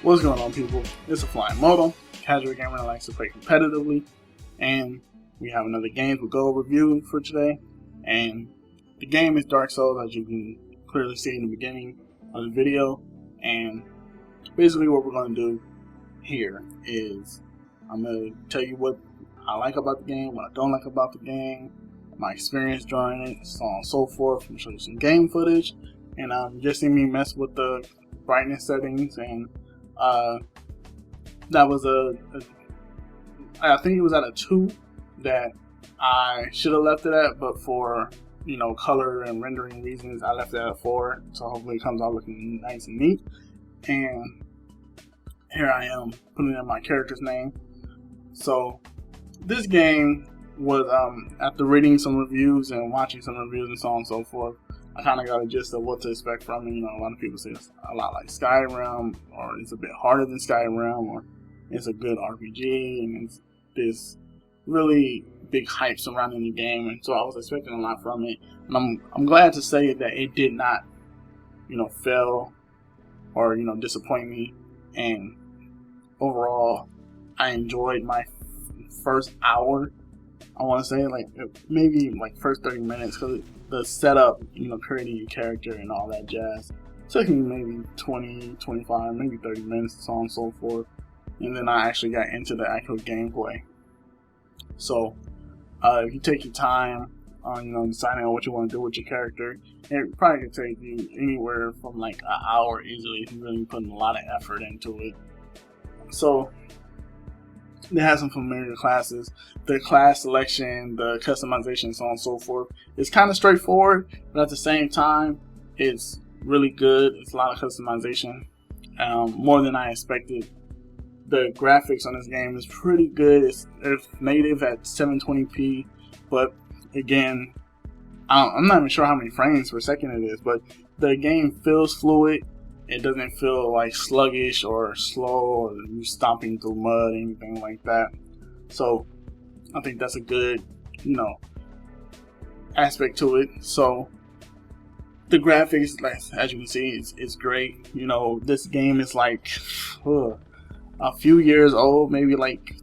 What's going on, people? It's a Flying Moto, casual gamer that likes to play competitively, and we have another Games with Gold review for today. And the game is Dark Souls, as you can clearly see in the beginning of the video. And basically what we're going to do here is I'm going to tell you what I like about the game, what I don't like about the game, my experience during it, so on and so forth. I'm show you some game footage, and just see me mess with the brightness settings. And that was I think it was at a 2 that I should have left it at, but for color and rendering reasons I left it at a 4, so hopefully it comes out looking nice and neat. And here I am putting in my character's name. So this game was after reading some reviews and watching some reviews and so on and so forth, I kind of got a gist of what to expect from it. A lot of people say it's a lot like Skyrim, or it's a bit harder than Skyrim, or it's a good RPG, and it's this really big hype surrounding the game. And so I was expecting a lot from it, and I'm glad to say that it did not, fail or disappoint me. And overall, I enjoyed my first hour. I want to say maybe first 30 minutes, because the setup, creating your character and all that jazz took me maybe 20, 25, maybe 30 minutes, so on and so forth. And then I actually got into the actual gameplay. So if you take your time on deciding on what you want to do with your character, it probably could take you anywhere from an hour easily if you're really putting a lot of effort into it. So they have some familiar classes. The class selection, the customization, so on and so forth. It's kind of straightforward, but at the same time, it's really good. It's a lot of customization, more than I expected. The graphics on this game is pretty good. It's native at 720p, but again, I'm not even sure how many frames per second it is, but the game feels fluid. It doesn't feel sluggish or slow, or you stomping through mud, anything like that. So I think that's a good, aspect to it. So the graphics, as you can see, it's great. This game is a few years old, maybe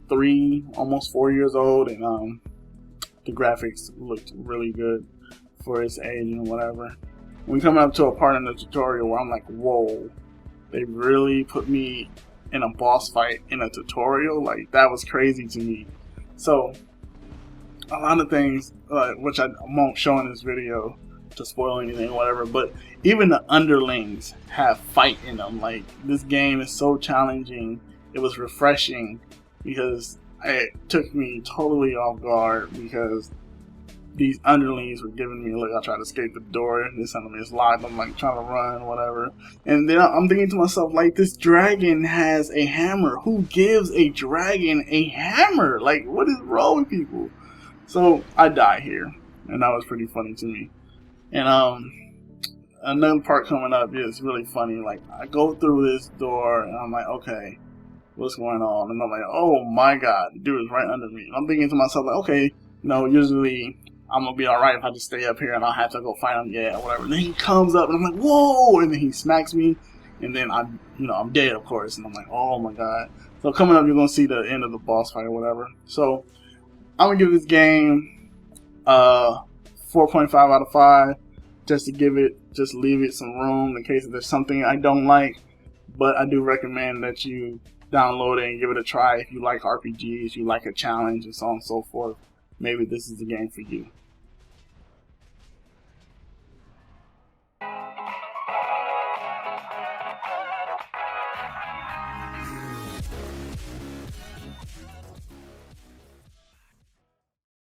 3, almost 4 years old, and the graphics looked really good for its age and whatever. When coming up to a part in the tutorial where I'm like, whoa, they really put me in a boss fight in a tutorial? That was crazy to me. So a lot of things, which I won't show in this video to spoil anything or whatever, but even the underlings have fight in them. This game is so challenging. It was refreshing because it took me totally off guard, because these underlings were giving me, look, I tried to escape the door, this enemy is locked, I'm trying to run, whatever. And then I'm thinking to myself, this dragon has a hammer. Who gives a dragon a hammer? What is wrong with people? So I die here, and that was pretty funny to me. And another part coming up is really funny. I go through this door, and I'm like, okay, what's going on? And I'm like, oh my god, the dude is right under me. And I'm thinking to myself, okay, usually I'm gonna be alright if I just stay up here and I'll have to go fight him, or whatever. And then he comes up and I'm like, whoa! And then he smacks me, and then I'm dead, of course. And I'm like, oh my god. So coming up, you're gonna see the end of the boss fight or whatever. So I'm gonna give this game 4.5 out of 5, just to leave it some room in case there's something I don't like. But I do recommend that you download it and give it a try if you like RPGs, you like a challenge, and so on and so forth. Maybe this is the game for you.